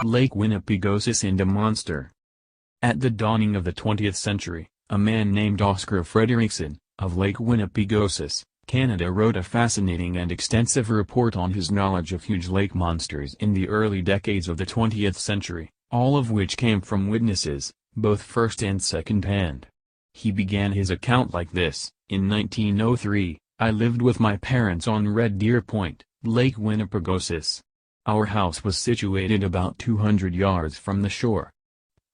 Lake Winnipegosis and a monster. At the dawning of the 20th century, a man named Oscar Frederickson, of Lake Winnipegosis, Canada wrote a fascinating and extensive report on his knowledge of huge lake monsters in the early decades of the 20th century, all of which came from witnesses, both first and second hand. He began his account like this: in 1903, I lived with my parents on Red Deer Point, Lake Winnipegosis. Our house was situated about 200 yards from the shore.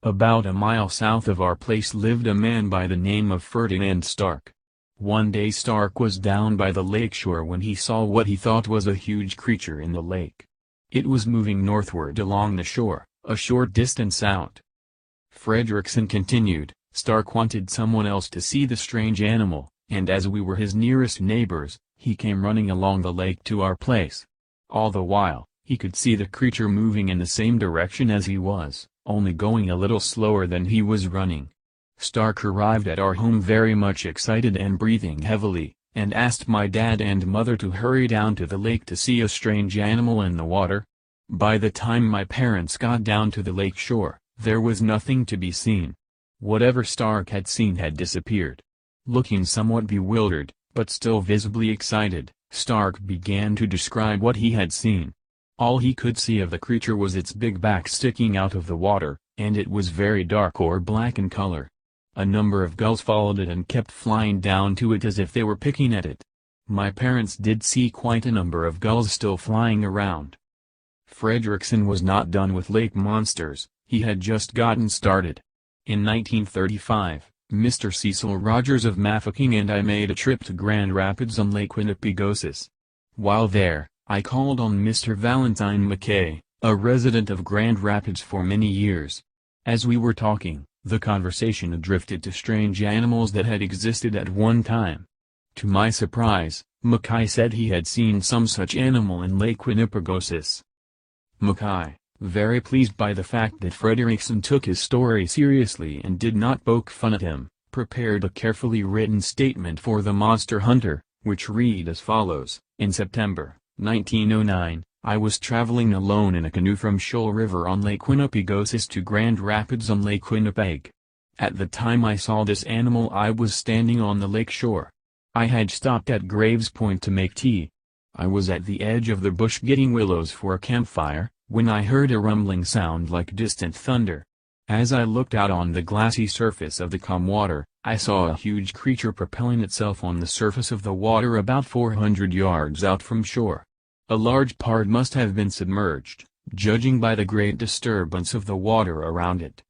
About a mile south of our place lived a man by the name of Ferdinand Stark. One day Stark was down by the lakeshore when he saw what he thought was a huge creature in the lake. It was moving northward along the shore, a short distance out. Frederickson continued, Stark wanted someone else to see the strange animal, and as we were his nearest neighbors, he came running along the lake to our place. All the while, he could see the creature moving in the same direction as he was, only going a little slower than he was running. Stark arrived at our home very much excited and breathing heavily, and asked my dad and mother to hurry down to the lake to see a strange animal in the water. By the time my parents got down to the lake shore, there was nothing to be seen. Whatever Stark had seen had disappeared. Looking somewhat bewildered, but still visibly excited, Stark began to describe what he had seen. All he could see of the creature was its big back sticking out of the water, and it was very dark or black in color. A number of gulls followed it and kept flying down to it as if they were picking at it. My parents did see quite a number of gulls still flying around. Frederickson was not done with lake monsters, he had just gotten started. In 1935, Mr. Cecil Rogers of Mafeking and I made a trip to Grand Rapids on Lake Winnipegosis. While there, I called on Mr. Valentine McKay, a resident of Grand Rapids for many years. As we were talking, the conversation drifted to strange animals that had existed at one time. To my surprise, McKay said he had seen some such animal in Lake Winnipegosis. McKay, very pleased by the fact that Frederickson took his story seriously and did not poke fun at him, prepared a carefully written statement for the Monster Hunter, which read as follows: in September 1909, I was traveling alone in a canoe from Shoal River on Lake Winnipegosis to Grand Rapids on Lake Winnipeg. At the time I saw this animal I was standing on the lake shore. I had stopped at Graves Point to make tea. I was at the edge of the bush getting willows for a campfire, when I heard a rumbling sound like distant thunder. As I looked out on the glassy surface of the calm water, I saw a huge creature propelling itself on the surface of the water about 400 yards out from shore. A large part must have been submerged, judging by the great disturbance of the water around it.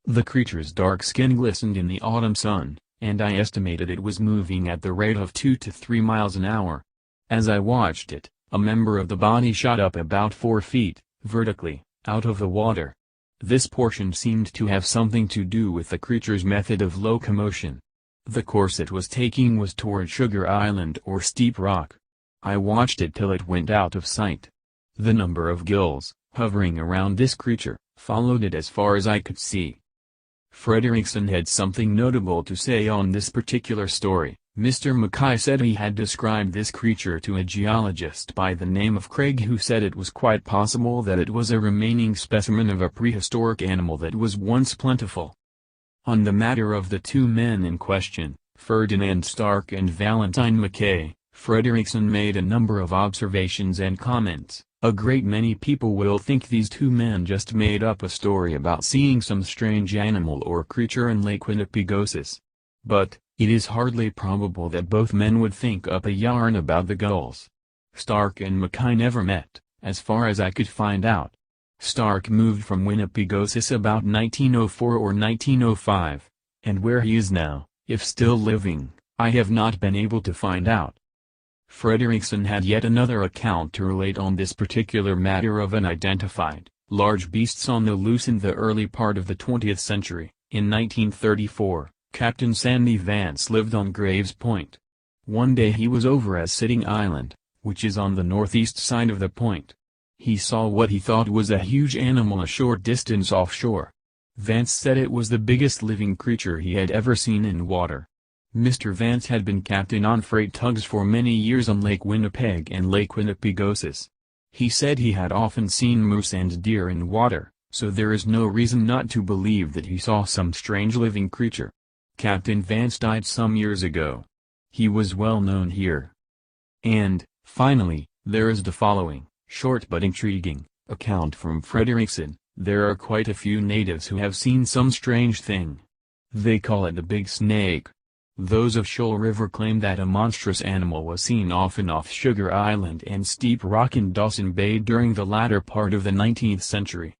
The creature's dark skin glistened in the autumn sun, and I estimated it was moving at the rate of 2 to 3 miles an hour. As I watched it, a member of the body shot up about 4 feet, vertically, out of the water. This portion seemed to have something to do with the creature's method of locomotion. The course it was taking was toward Sugar Island or Steep Rock. I watched it till it went out of sight. The number of gulls, hovering around this creature, followed it as far as I could see. Frederickson had something notable to say on this particular story. Mr. McKay said he had described this creature to a geologist by the name of Craig, who said it was quite possible that it was a remaining specimen of a prehistoric animal that was once plentiful. On the matter of the two men in question, Ferdinand Stark and Valentine McKay, Frederickson made a number of observations and comments. A great many people will think these two men just made up a story about seeing some strange animal or creature in Lake Winnipegosis. But, it is hardly probable that both men would think up a yarn about the gulls. Stark and McKay never met, as far as I could find out. Stark moved from Winnipegosis about 1904 or 1905, and where he is now, if still living, I have not been able to find out. Frederickson had yet another account to relate on this particular matter of unidentified, large beasts on the loose in the early part of the 20th century. In 1934, Captain Sandy Vance lived on Graves Point. One day he was over at Sitting Island, which is on the northeast side of the point. He saw what he thought was a huge animal a short distance offshore. Vance said it was the biggest living creature he had ever seen in water. Mr. Vance had been captain on freight tugs for many years on Lake Winnipeg and Lake Winnipegosis. He said he had often seen moose and deer in water, so there is no reason not to believe that he saw some strange living creature. Captain Vance died some years ago. He was well known here. And, finally, there is the following, short but intriguing, account from Frederickson. There are quite a few natives who have seen some strange thing. They call it the big snake. Those of Shoal River claim that a monstrous animal was seen often off Sugar Island and Steep Rock in Dawson Bay during the latter part of the 19th century.